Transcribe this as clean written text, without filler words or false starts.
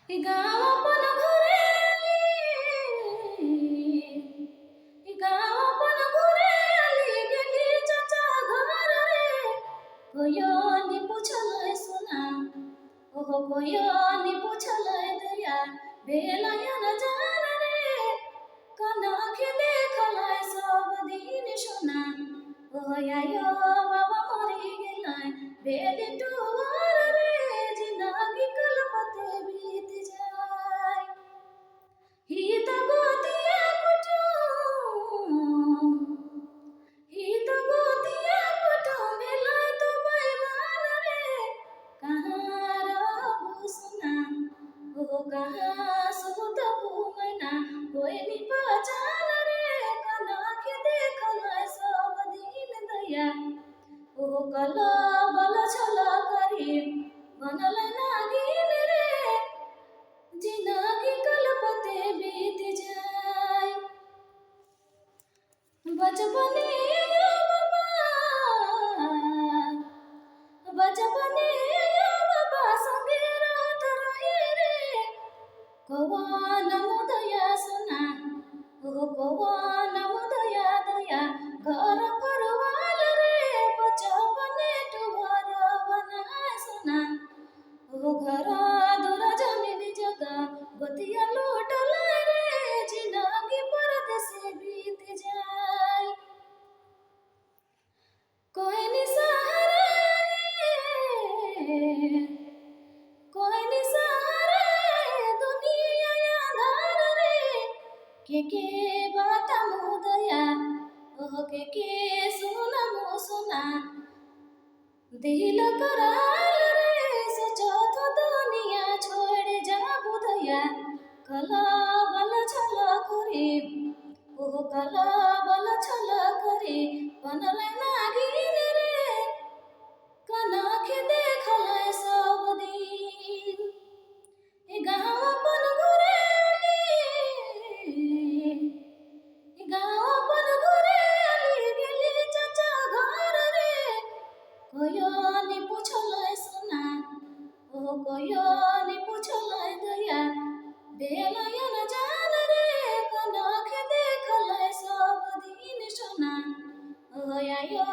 গাঁও আপন ঘরে গাঁও আপন ঘরে আলি গেলি চাচা ঘর রে কয়নি পুছলয় সোনা ওহো কয়নি পুছলয় দয়া বেলায় না জান রে কানাখে দেখলয় সব দিন সোনা ওহো আয়ো বাবা মরি গেলায় বেলি টুয়ার রে জিন্দগি কলপতে बीत যায় हित गोतिया कुटुम हित गोतिया कुटुम भेलै तो बेईमान रे कहाँ रहबू सोना ओ कहाँ सुतबू मैना कोई नि पहचान रे कनाखि देखलै सब दिन दया ओ कल बल छल करी बनल नागिन रे जिंदगी कलपते बीत जाए बचपने यो बचपने यो बाबा संगे रात रहे रे कौन मुदया सोना ओ कौन मुदया दया घर परवाल रे बचपने टुवर बनाए सोना ओ घर दूर जमीन जगह बतिया लूटल रे जिंदगी परदेसी बीत जाए कोई नि सहारा कोई नि सहारा दुनिया अंधार रे के बात मुदया ओह के सुन मो सुना दिल कराल रे सोचो तो दुनिया छोड़ जा बुधया कला बल छल करे ओह कला बल छल करे बनल नागिन रे कनाखे देखलै सब दिन गाँव अपन घरे गाँव अपन घरे आली गेली चाचा घर रे कयनि पुछलै सोना ओ कयनि पुछलै दया बेलय न जान रे कनखे देखलै सब दिन सोना ओ आयो